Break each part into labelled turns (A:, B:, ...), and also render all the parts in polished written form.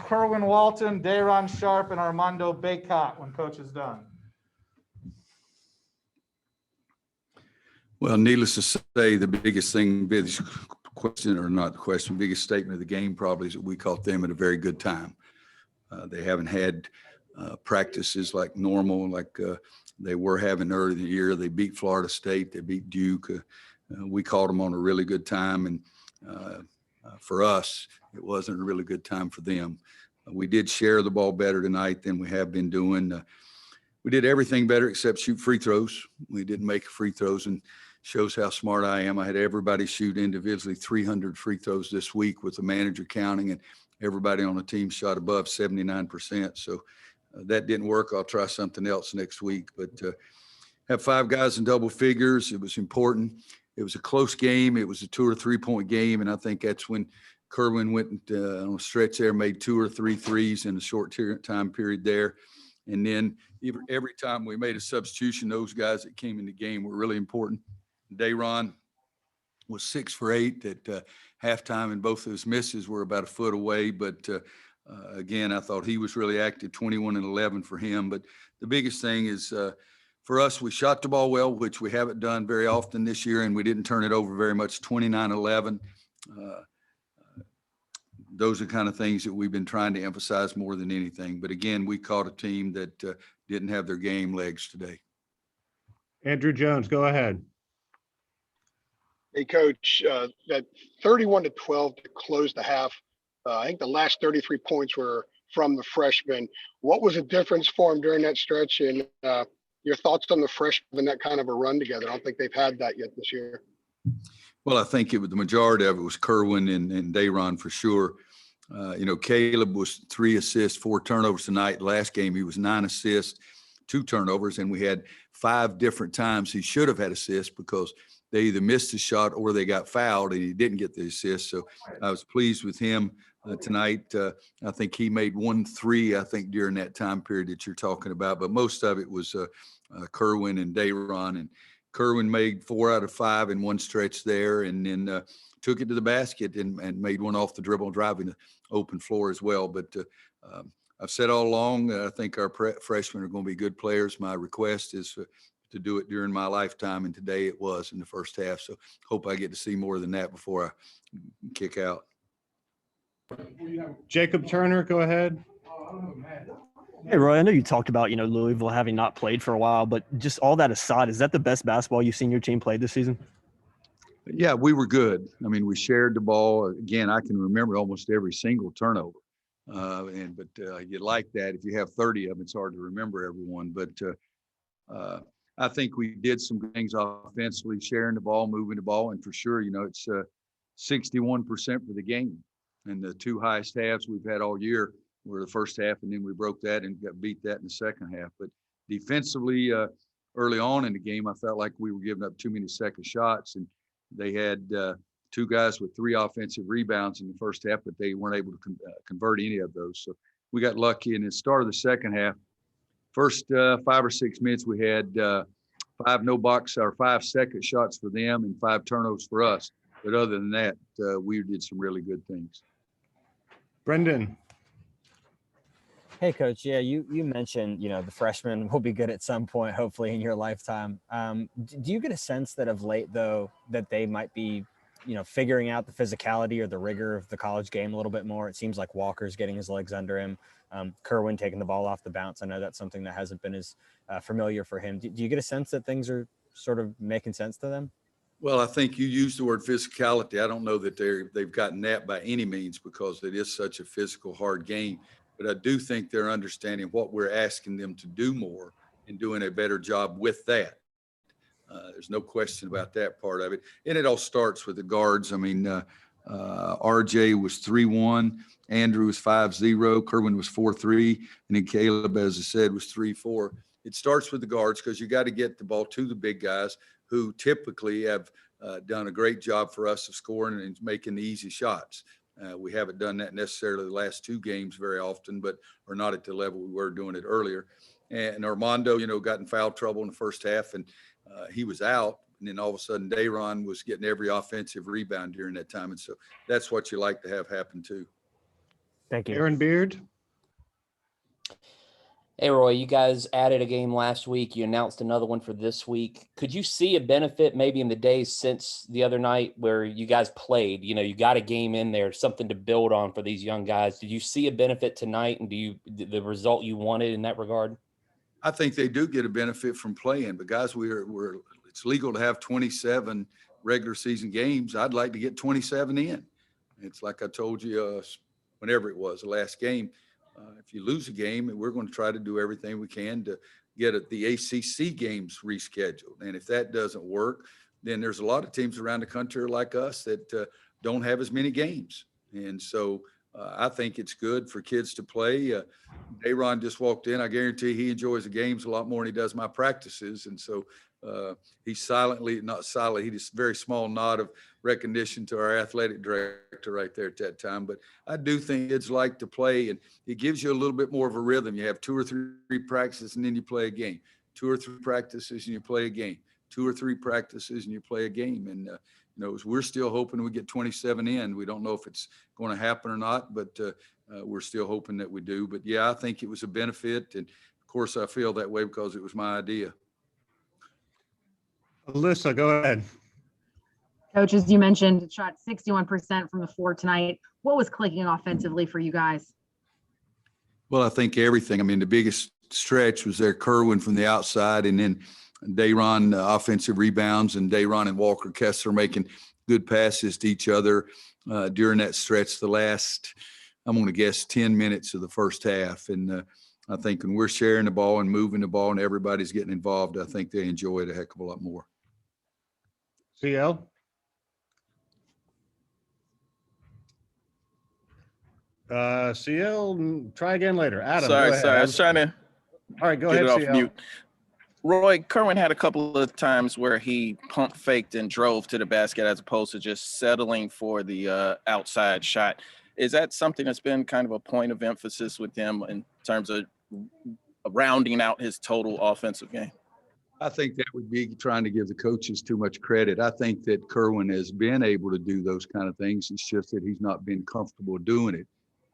A: Kerwin Walton, Dayron Sharpe, and Armando Bacot when coach is done.
B: Well, needless to say, the biggest thing, biggest question, or not question, biggest statement of the game probably is that we caught them at a very good time. They haven't had practices like normal, like they were having early in the year. They beat Florida State. They beat Duke. We caught them on a really good time. And for us, it wasn't a really good time for them. We did share the ball better tonight than we have been doing. We did everything better except shoot free throws. We didn't make free throws, and shows how smart I am. I had everybody shoot individually 300 free throws this week with the manager counting, and everybody on the team shot above 79%. So that didn't work. I'll try something else next week. But have 5 guys in double figures. It was important. It was a close game. It was a 2 or 3 point game, and I think that's when Kerwin went on a stretch there, made 2 or 3 threes in a short time period there. And then every time we made a substitution, those guys that came in the game were really important. Dayron was 6 for 8 at halftime, and both of his misses were about a foot away. But again, I thought he was really active, 21 and 11 for him. But the biggest thing is for us, we shot the ball well, which we haven't done very often this year, and we didn't turn it over very much, 29-11. Those are kind of things that we've been trying to emphasize more than anything. But again, we caught a team that didn't have their game legs today.
C: Andrew Jones, go ahead.
D: Hey, Coach, that 31-12 to close the half, I think the last 33 points were from the freshmen. What was the difference for them during that stretch? And your thoughts on the freshmen and that kind of a run together? I don't think they've had that yet this year.
B: Well, I think the majority of it was Kerwin and Dayron for sure. Caleb was 3 assists, 4 turnovers tonight. Last game, he was 9 assists, 2 turnovers, and we had 5 different times he should have had assists because they either missed a shot or they got fouled and he didn't get the assist. So I was pleased with him tonight. I think he made 1 3, I think, during that time period that you're talking about, but most of it was Kerwin and Dayron. And Kerwin made 4 out of 5 in one stretch there, and then took it to the basket and made one off the dribble, driving the open floor as well. But I've said all along, I think our freshmen are going to be good players. My request is to do it during my lifetime, and today it was in the first half. So hope I get to see more than that before I kick out.
C: Jacob Turner, go ahead.
E: Hey, Roy, I know you talked about, Louisville having not played for a while, but just all that aside, is that the best basketball you've seen your team play this season?
B: Yeah, we were good. I mean, we shared the ball. Again, I can remember almost every single turnover. But you like that. If you have 30 of them, it's hard to remember everyone. But I think we did some things offensively, sharing the ball, moving the ball. And for sure, it's 61% for the game. And the 2 highest halves we've had all year were the first half, and then we broke that and got beat that in the second half. But defensively, early on in the game, I felt like we were giving up too many second shots, and they had 2 guys with 3 offensive rebounds in the first half, but they weren't able to convert any of those. So we got lucky. And at the start of the second half, first 5 or 6 minutes, we had 5 no box or 5 second shots for them and 5 turnovers for us. But other than that, we did some really good things.
C: Brendan.
F: Hey, Coach. Yeah, you mentioned, the freshmen will be good at some point, hopefully in your lifetime. Do you get a sense that of late, though, that they might be, figuring out the physicality or the rigor of the college game a little bit more? It seems like Walker's getting his legs under him. Kerwin taking the ball off the bounce. I know that's something that hasn't been as familiar for him. Do you get a sense that things are sort of making sense to them?
B: Well, I think you used the word physicality. I don't know that they've gotten that by any means because it is such a physical, hard game. But I do think they're understanding what we're asking them to do more and doing a better job with that. There's no question about that part of it. And it all starts with the guards. I mean, RJ was 3-1, Andrew was 5-0, Kerwin was 4-3, and then Caleb, as I said, was 3-4. It starts with the guards because you got to get the ball to the big guys who typically have done a great job for us of scoring and making the easy shots. We haven't done that necessarily the last 2 games very often, but are not at the level we were doing it earlier. And Armando, got in foul trouble in the first half, and he was out. And then all of a sudden, Dayron was getting every offensive rebound during that time. And so that's what you like to have happen too.
E: Thank you.
C: Aaron Beard.
G: Hey, Roy, you guys added a game last week. You announced another one for this week. Could you see a benefit maybe in the days since the other night where you guys played? You know, you got a game in there, something to build on for these young guys. Did you see a benefit tonight, and the result you wanted in that regard?
B: I think they do get a benefit from playing, but guys, it's legal to have 27 regular season games. I'd like to get 27 in. It's like I told you, whenever it was the last game. If you lose a game, we're going to try to do everything we can to get the ACC games rescheduled. And if that doesn't work, then there's a lot of teams around the country like us that don't have as many games. And so I think it's good for kids to play. Daron just walked in. I guarantee he enjoys the games a lot more than he does my practices. And so he's not silent. He just very small nod of recognition to our athletic director right there at that time. But I do think kids like to play, and it gives you a little bit more of a rhythm. You have 2 or 3 practices and then you play a game, 2 or 3 practices and you play a game, 2 or 3 practices and you play a game. And, we're still hoping we get 27 in. We don't know if it's going to happen or not, but we're still hoping that we do. But yeah, I think it was a benefit. And of course I feel that way because it was my idea.
C: Alyssa, go ahead.
H: Coach, as you mentioned, shot 61% from the floor tonight. What was clicking offensively for you guys?
B: Well, I think everything. I mean, the biggest stretch was their Kerwin from the outside, and then Daron offensive rebounds, and Daron and Walker Kessler making good passes to each other during that stretch. The last, I'm going to guess, 10 minutes of the first half. And I think when we're sharing the ball and moving the ball and everybody's getting involved, I think they enjoy it a heck of a lot more.
C: CL. CL, try again later. Adam, go ahead.
I: Sorry. I was trying to
C: All right, go
I: get
C: ahead,
I: it off
C: CL.
I: mute. Roy, Kerwin had a couple of times where he pump faked and drove to the basket as opposed to just settling for the outside shot. Is that something that's been kind of a point of emphasis with him in terms of rounding out his total offensive game?
B: I think that would be trying to give the coaches too much credit. I think that Kerwin has been able to do those kind of things. It's just that he's not been comfortable doing it.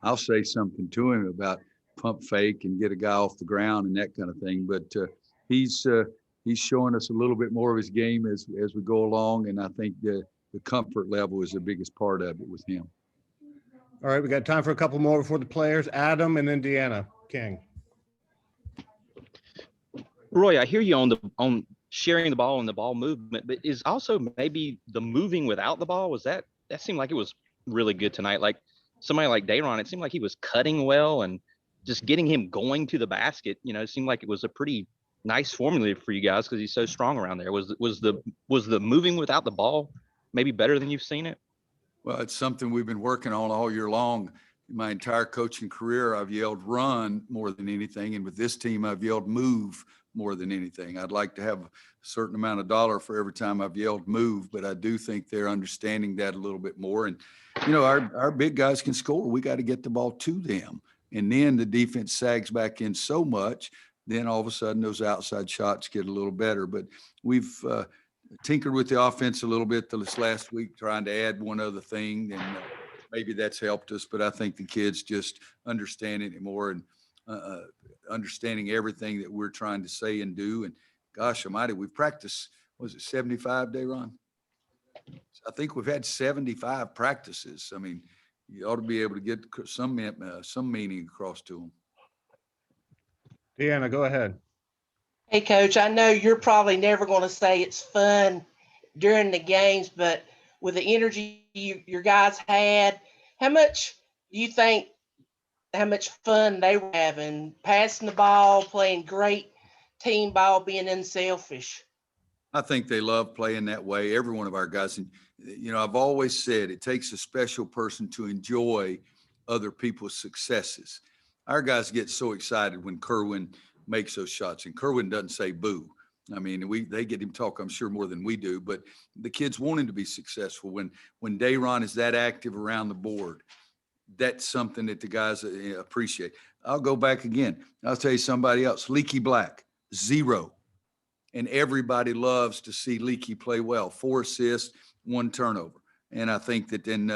B: I'll say something to him about pump fake and get a guy off the ground and that kind of thing. But he's showing us a little bit more of his game as we go along. And I think the comfort level is the biggest part of it with him.
C: All right, we got time for a couple more before the players. Adam and then Deanna King.
J: Roy, I hear you on sharing the ball and the ball movement, but is also maybe the moving without the ball, that seemed like it was really good tonight. Like somebody like Daron, it seemed like he was cutting well and just getting him going to the basket. It seemed like it was a pretty nice formula for you guys because he's so strong around there. Was the moving without the ball maybe better than you've seen it?
B: Well, it's something we've been working on all year long. My entire coaching career, I've yelled run more than anything. And with this team, I've yelled move more than anything. I'd like to have a certain amount of dollar for every time I've yelled move, but I do think they're understanding that a little bit more. And, our big guys can score. We got to get the ball to them. And then the defense sags back in so much, then all of a sudden those outside shots get a little better. But we've tinkered with the offense a little bit this last week, trying to add one other thing. And maybe that's helped us, but I think the kids just understanding it more and understanding everything that we're trying to say and do. And gosh almighty, we practiced, was it 75, Daron? I think we've had 75 practices. I mean, you ought to be able to get some meaning across to them.
C: Deanna, go ahead.
K: Hey, Coach, I know you're probably never going to say it's fun during the games, but with the energy your guys had, how much do you think how much fun they were having, passing the ball, playing great team ball, being unselfish?
B: I think they love playing that way. Every one of our guys, and I've always said it takes a special person to enjoy other people's successes. Our guys get so excited when Kerwin makes those shots, and Kerwin doesn't say boo. I mean, they get him talk, I'm sure, more than we do, but the kids want him to be successful. When Daron is that active around the board, that's something that the guys appreciate. I'll go back again. I'll tell you somebody else, Leaky Black, 0. And everybody loves to see Leaky play well. 4 assists, 1 turnover. And I think that then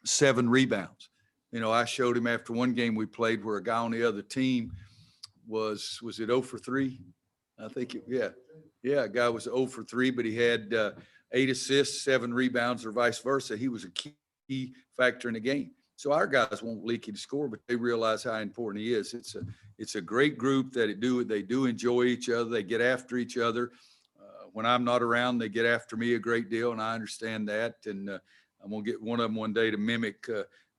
B: 7 rebounds. You know, I showed him after one game we played where a guy on the other team was it 0 for 3? I think, a guy was 0 for 3, but he had 8 assists, 7 rebounds, or vice versa. He was a key factor in the game. So our guys won't leak him to score, but they realize how important he is. It's a great group that they do enjoy each other. They get after each other. When I'm not around, they get after me a great deal, and I understand that. And I'm gonna get one of them one day to mimic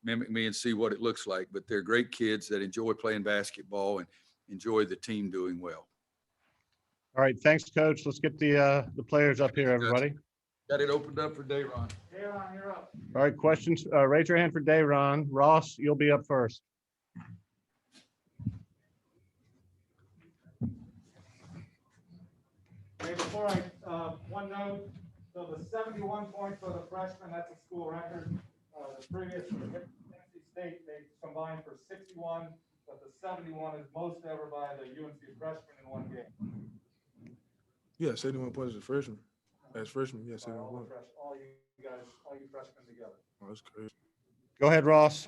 B: me and see what it looks like. But they're great kids that enjoy playing basketball and enjoy the team doing well.
C: All right, thanks, Coach. Let's get the players up here, everybody.
B: Got it opened up for Dayron.
A: Dayron, you're up.
C: All right, questions. Raise your hand for Dayron. Ross, you'll be up first.
A: Okay, before one note, so the 71 points for the freshman, that's a school record. The previous NC State, they combined for 61, but the 71 is most ever by the UNC freshman in one game.
L: Yeah, 71 points as a freshman. As freshman, yeah, 71 points.
A: All you freshmen together.
L: Oh, that's crazy.
C: Go ahead, Ross.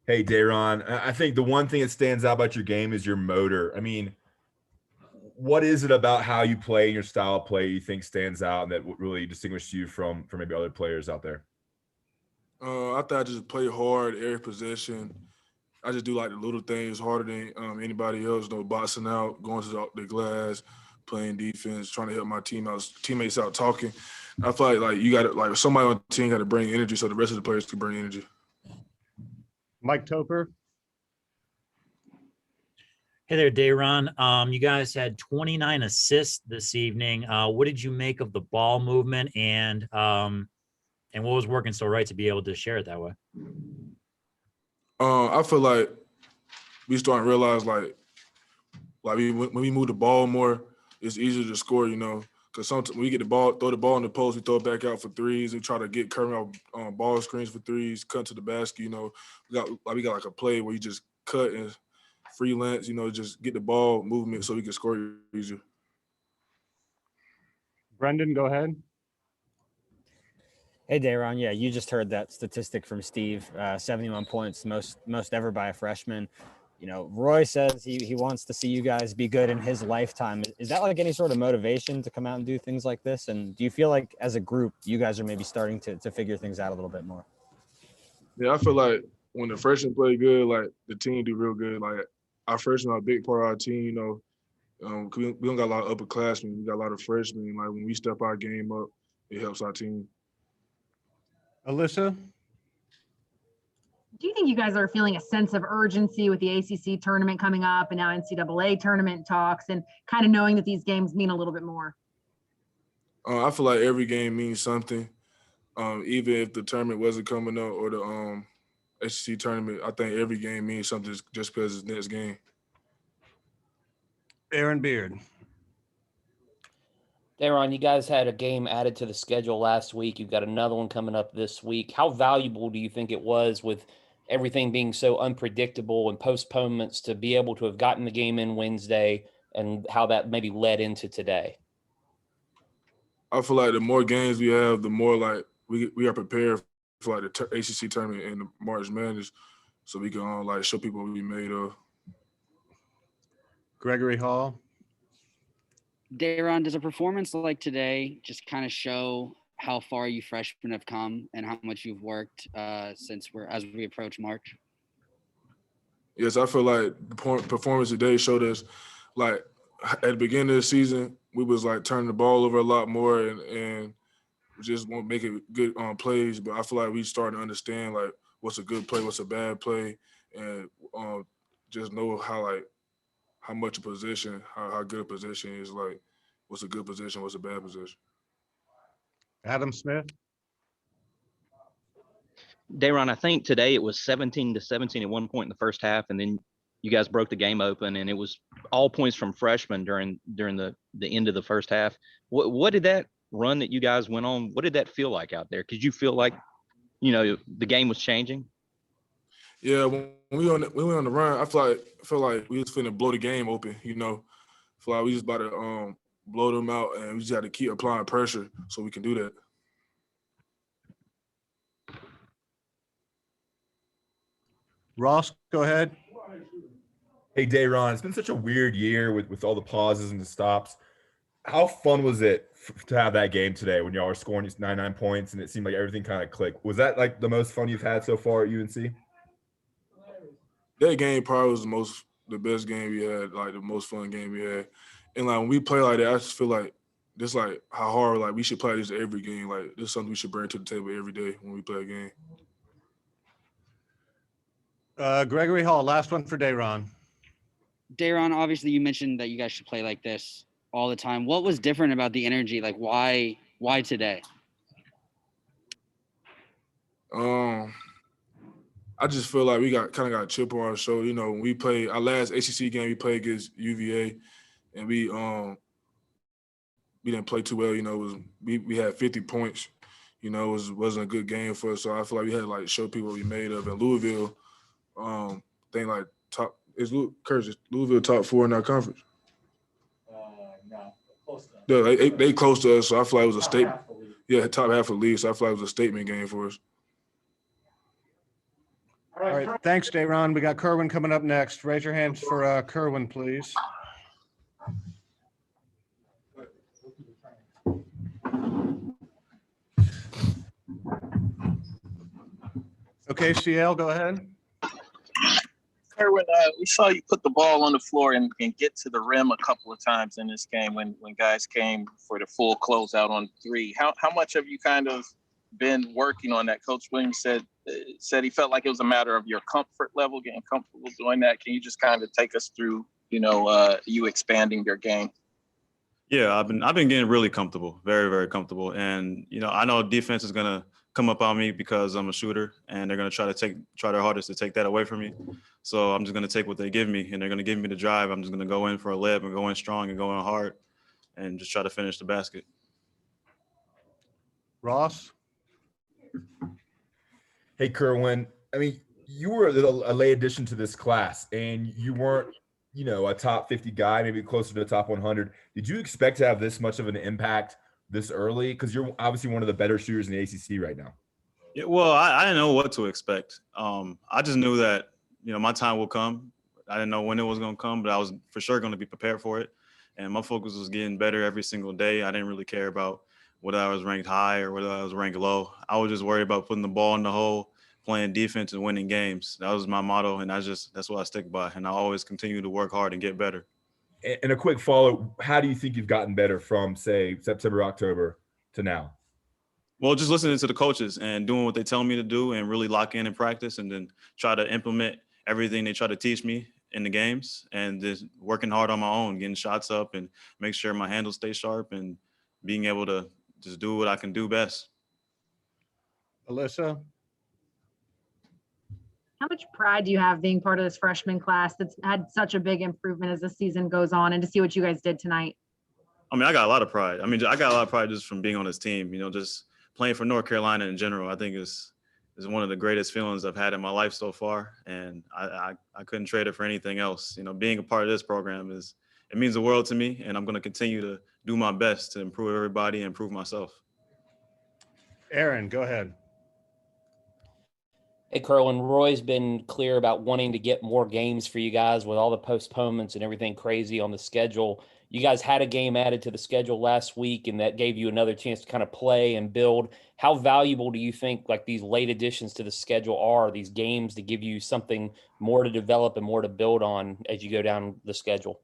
M: Hey, Dayron, I think the one thing that stands out about your game is your motor. I mean, what is it about how you play and your style of play you think stands out and that really distinguishes you from maybe other players out there?
L: I thought I just play hard every possession. I just do like the little things harder than anybody else. You know, boxing out, going to the glass, playing defense, trying to help my teammates out talking. I feel like you got to, like, somebody on the team got to bring energy so the rest of the players can bring energy.
C: Mike Toper.
N: Hey there, Dayron. You guys had 29 assists this evening. What did you make of the ball movement, and what was working so right to be able to share it that way?
L: I feel like we starting to realize when we move the ball more, it's easier to score, you know, because sometimes when we get the ball, throw the ball in the post, we throw it back out for threes. We try to get Kerwin out ball screens for threes, cut to the basket, you know. We got like a play where you just cut and freelance, you know, just get the ball movement so we can score easier.
C: Brendan, go ahead.
F: Hey, Dayron. Yeah, you just heard that statistic from Steve. 71 points, most ever by a freshman. You know, Roy says he wants to see you guys be good in his lifetime. Is that like any sort of motivation to come out and do things like this? And do you feel like as a group, you guys are maybe starting to figure things out a little bit more?
L: Yeah, I feel like when the freshmen play good, like the team do real good. Like our freshmen are a big part of our team, you know. We don't got a lot of upperclassmen. We got a lot of freshmen. Like when we step our game up, it helps our team.
C: Alyssa?
H: Do you think you guys are feeling a sense of urgency with the ACC tournament coming up and now NCAA tournament talks and kind of knowing that these games mean a little bit more?
L: I feel like every game means something. Even if the tournament wasn't coming up or the SEC tournament, I think every game means something just because it's next game.
C: Aaron Beard.
G: Dayron, you guys had a game added to the schedule last week. You've got another one coming up this week. How valuable do you think it was with everything being so unpredictable and postponements to be able to have gotten the game in Wednesday, and how that maybe led into today?
L: I feel like the more games we have, the more like we are prepared for like the ACC tournament and the March Madness, so we can like show people what we made of.
C: Gregory Hall.
O: Dayron, does a performance like today just kind of show how far you freshmen have come and how much you've worked as we approach March?
L: Yes, I feel like the performance today showed us, like at the beginning of the season, we was like turning the ball over a lot more and we just won't make it good plays. But I feel like we starting to understand like what's a good play, what's a bad play, and just know how much a position, how good a position is, like what's a good position, what's a bad position.
C: Adam Smith.
J: Dayron, I think today it was 17-17 at one point in the first half, and then you guys broke the game open, and it was all points from freshmen during the end of the first half. What did that run that you guys went on, what did that feel like out there? Did you feel like, you know, the game was changing?
L: Yeah, when we went on the run, I feel like we was finna blow the game open, you know. I feel like we just about to blow them out, and we just had to keep applying pressure so we can do that.
C: Ross, go ahead.
M: Hey, Dayron, it's been such a weird year with all the pauses and the stops. How fun was it to have that game today when y'all were scoring these 99 points and it seemed like everything kind of clicked? Was that like the most fun you've had so far at UNC?
L: That game probably was the best game we had, like the most fun game we had. And like when we play like that, I just feel like this like how hard like we should play this every game. Like this is something we should bring to the table every day when we play a game.
C: Gregory Hall, last one for Dayron.
O: Dayron, obviously you mentioned that you guys should play like this all the time. What was different about the energy? Like why today?
L: I just feel like we got a chip on our shoulder. You know, when we played our last ACC game, we played against UVA, and we didn't play too well. You know, we had 50 points. You know, it wasn't a good game for us. So I feel like we had to like show people what we made of. And Louisville, think like Louisville top 4 in our conference?
A: No, close to.
L: Yeah, they close to us. So I feel like it was a statement. Yeah, top half of the league. So I feel like it was a statement game for us.
C: All right. Thanks, Dayron. We got Kerwin coming up next. Raise your hands for Kerwin, please. Okay, CL, go ahead.
I: Kerwin, we saw you put the ball on the floor and get to the rim a couple of times in this game when guys came for the full closeout on 3. How much have you kind of been working on that? Coach Williams said he felt like it was a matter of your comfort level, getting comfortable doing that. Can you just kind of take us through, you expanding your game?
P: Yeah, I've been getting really comfortable, very, very comfortable. And, I know defense is going to come up on me because I'm a shooter and they're going to try their hardest to take that away from me. So I'm just going to take what they give me and they're going to give me the drive. I'm just going to go in for a layup and go in strong and go in hard and just try to finish the basket.
C: Ross?
M: Hey, Kerwin. I mean, you were a late addition to this class and you weren't, a top 50 guy, maybe closer to the top 100. Did you expect to have this much of an impact this early? Because you're obviously one of the better shooters in the ACC right now.
P: Yeah, well, I didn't know what to expect. I just knew that, my time will come. I didn't know when it was going to come, but I was for sure going to be prepared for it. And my focus was getting better every single day. I didn't really care about whether I was ranked high or whether I was ranked low. I was just worried about putting the ball in the hole, playing defense and winning games. That was my motto, and that's what I stick by. And I always continue to work hard and get better.
M: And a quick follow, how do you think you've gotten better from, say, September, October to now?
P: Well, just listening to the coaches and doing what they tell me to do and really lock in and practice and then try to implement everything they try to teach me in the games and just working hard on my own, getting shots up and make sure my handles stay sharp and being able to just do what I can do best.
C: Alyssa?
H: How much pride do you have being part of this freshman class that's had such a big improvement as the season goes on and to see what you guys did tonight?
P: I got a lot of pride. I got a lot of pride just from being on this team, just playing for North Carolina in general. I think is one of the greatest feelings I've had in my life so far. And I couldn't trade it for anything else. Being a part of this program it means the world to me. And I'm going to continue to do my best to improve everybody and improve myself.
C: Aaron, go ahead.
G: Hey, Kerwin, Roy's been clear about wanting to get more games for you guys with all the postponements and everything crazy on the schedule. You guys had a game added to the schedule last week, and that gave you another chance to kind of play and build. How valuable do you think like these late additions to the schedule are, these games to give you something more to develop and more to build on as you go down the schedule?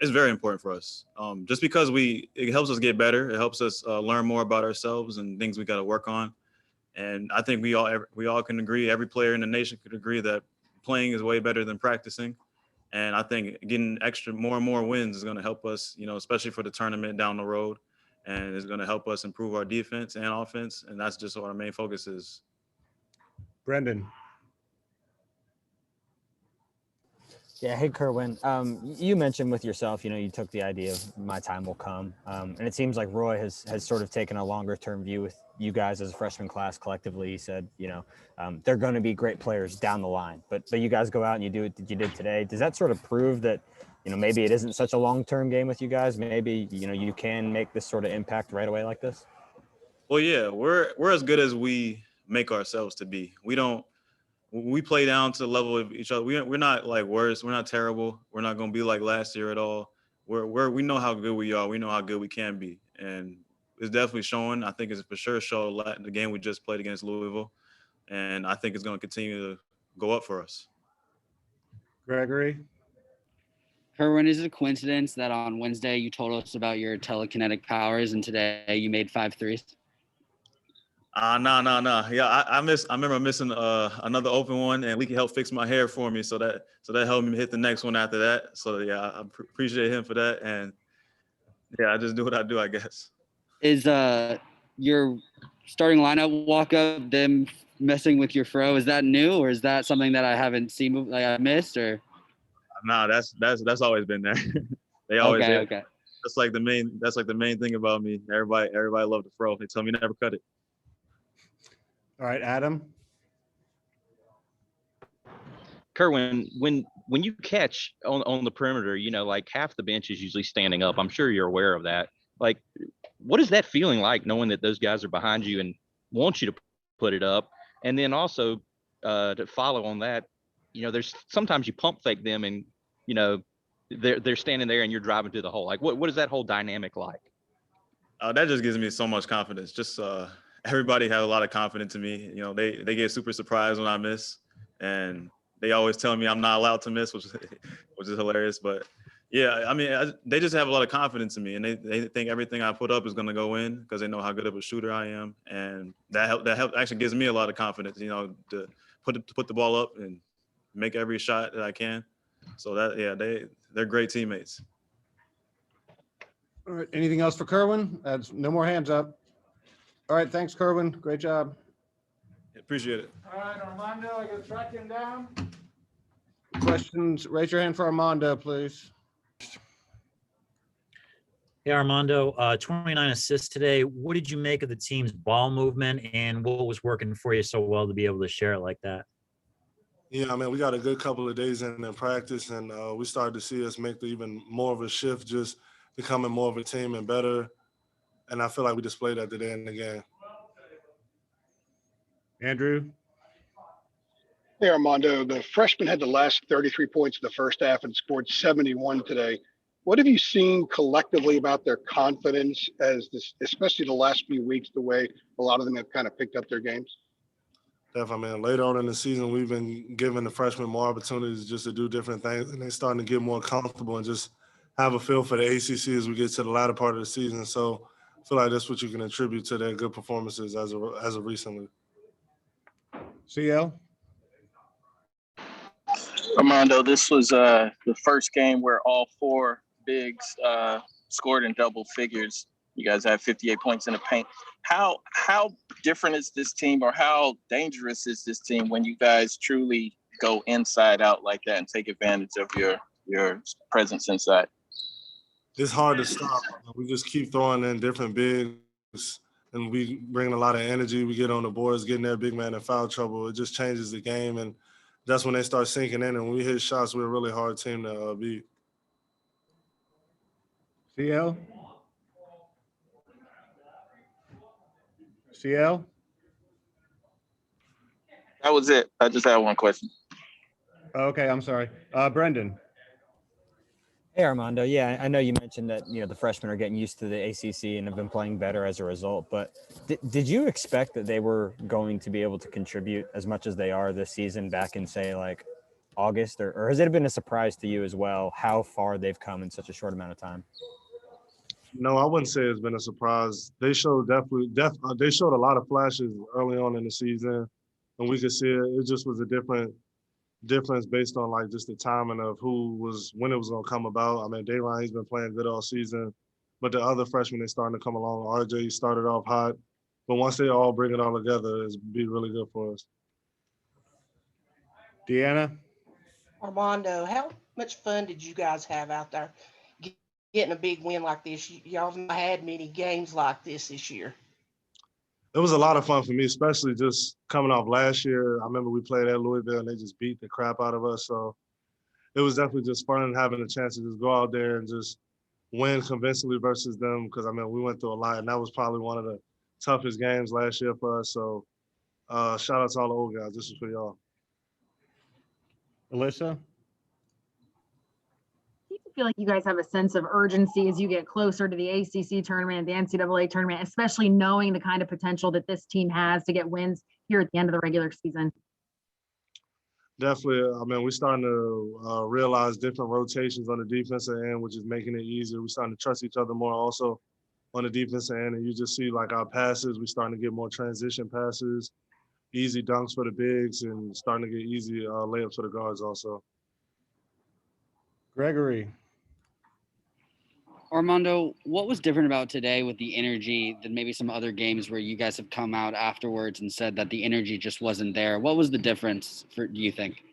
P: It's very important for us. Just because it helps us get better. It helps us learn more about ourselves and things we got to work on. And I think we all can agree, every player in the nation could agree that playing is way better than practicing. And I think getting more and more wins is going to help us, especially for the tournament down the road. And it's going to help us improve our defense and offense. And that's just what our main focus is.
C: Brendan.
F: Yeah. Hey, Kerwin, you mentioned with yourself, you took the idea of my time will come. And it seems like Roy has sort of taken a longer term view with you guys as a freshman class collectively. He said, they're going to be great players down the line, but you guys go out and you do what you did today. Does that sort of prove that, maybe it isn't such a long-term game with you guys? Maybe, you can make this sort of impact right away like this?
P: Well, yeah, we're as good as we make ourselves to be. we play down to the level of each other. We're not like worse. We're not terrible. We're not going to be like last year at all. We know how good we are. We know how good we can be. And it's definitely showing. I think it's for sure showed the game we just played against Louisville. And I think it's going to continue to go up for us.
C: Gregory?
O: Kerwin, is it a coincidence that on Wednesday you told us about your telekinetic powers and today you made 5 threes?
P: No. Yeah, I remember missing another open one, and Leaky helped fix my hair for me, so that helped me hit the next one after that. So yeah, I appreciate him for that, and yeah, I just do what I do, I guess.
O: Is your starting lineup walk up them messing with your fro? Is that new, or is that something that I haven't seen, like I missed, or?
P: Nah, that's always been there. They always
O: okay.
P: That's like the main thing about me. Everybody love the fro. They tell me never cut it.
C: All right, Adam?
J: Kerwin, when you catch on the perimeter, like half the bench is usually standing up. I'm sure you're aware of that. Like, what is that feeling like, knowing that those guys are behind you and want you to put it up? And then also to follow on that, there's sometimes you pump fake them and, they're standing there and you're driving to the hole. Like, what is that whole dynamic like?
P: That just gives me so much confidence. Just everybody has a lot of confidence in me. They get super surprised when I miss, and they always tell me I'm not allowed to miss, which is hilarious. But yeah, I mean, they just have a lot of confidence in me, and they think everything I put up is going to go in because they know how good of a shooter I am, and that actually gives me a lot of confidence. To put the ball up and make every shot that I can. So they're great teammates.
C: All right, anything else for Kerwin? No more hands up. All right, thanks, Kerwin. Great job.
P: Appreciate it.
A: All right, Armando, I gotta track him down.
C: Questions? Raise your hand for Armando, please.
N: Hey, Armando, 29 assists today. What did you make of the team's ball movement, and what was working for you so well to be able to share it like that?
L: Yeah, I mean, we got a good couple of days in practice, and we started to see us make even more of a shift, just becoming more of a team and better. And I feel like we displayed that today in the game.
C: Andrew?
D: Hey, Armando, the freshman had the last 33 points in the first half and scored 71 today. What have you seen collectively about their confidence especially the last few weeks, the way a lot of them have kind of picked up their games?
L: Definitely, man. Later on in the season, we've been giving the freshmen more opportunities just to do different things, and they're starting to get more comfortable and just have a feel for the ACC as we get to the latter part of the season. So I feel like that's what you can attribute to their good performances as of recently.
C: CL?
Q: Armando, this was the first game where all 4 bigs scored in double figures. You guys have 58 points in the paint. How different is this team, or how dangerous is this team when you guys truly go inside out like that and take advantage of your presence inside?
L: It's hard to stop. We just keep throwing in different bigs, and we bring a lot of energy. We get on the boards, getting their big man in foul trouble. It just changes the game, and that's when they start sinking in. And when we hit shots, we're a really hard team to beat.
C: CL? CL?
Q: That was it. I just had one question.
C: Okay, I'm sorry. Brendan?
F: Hey, Armando. Yeah, I know you mentioned that, the freshmen are getting used to the ACC and have been playing better as a result, but did you expect that they were going to be able to contribute as much as they are this season back in, say, like August, or has it been a surprise to you as well how far they've come in such a short amount of time?
L: No, I wouldn't say it's been a surprise. They showed they showed a lot of flashes early on in the season, and we could see it. It just was a difference based on like just the timing of when it was going to come about. I mean, Dayron, he's been playing good all season, but the other freshmen, they're starting to come along. RJ started off hot, but once they all bring it all together, it's be really good for us.
C: Deanna?
K: Armando, how much fun did you guys have out there getting a big win like this? Y'all have not had many games like this year.
L: It was a lot of fun for me, especially just coming off last year. I remember we played at Louisville and they just beat the crap out of us. So it was definitely just fun having a chance to just go out there and just win convincingly versus them. Because, I mean, we went through a lot, and that was probably one of the toughest games last year for us. So shout out to all the old guys. This is for y'all.
C: Alyssa?
H: Do you feel like you guys have a sense of urgency as you get closer to the ACC tournament, the NCAA tournament, especially knowing the kind of potential that this team has to get wins here at the end of the regular season?
R: Definitely. I mean, we're starting to realize different rotations on the defensive end, which is making it easier. We're starting to trust each other more also on the defensive end. And you just see like our passes, we're starting to get more transition passes, easy dunks for the bigs, and starting to get easy layups for the guards also.
C: Gregory?
O: Armando, what was different about today with the energy than maybe some other games where you guys have come out afterwards and said that the energy just wasn't there? What was the difference do you think?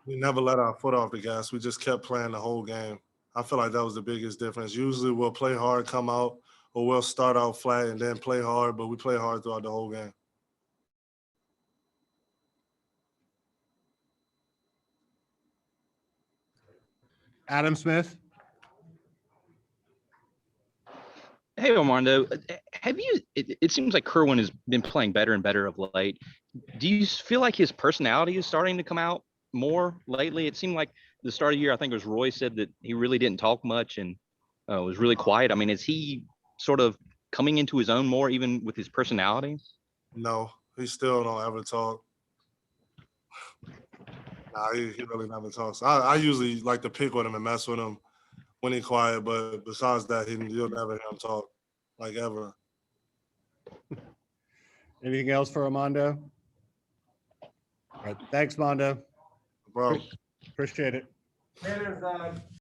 R: We never let our foot off the gas. We just kept playing the whole game. I feel like that was the biggest difference. Usually we'll play hard, come out, or we'll start out flat and then play hard, but we play hard throughout the whole game.
C: Adam Smith?
J: Hey, Armando, it seems like Kerwin has been playing better and better of late. Do you feel like his personality is starting to come out more lately? It seemed like the start of the year, I think it was Roy said that he really didn't talk much and was really quiet. I mean, is he sort of coming into his own more even with his personality?
R: No, he still don't ever talk. Nah, he really never talks. I usually like to pick with him and mess with him when he's quiet, but besides that, you'll never hear him talk, like ever.
C: Anything else for Armando? All right. Thanks, Mondo.
R: Bro.
C: Appreciate it.
A: There's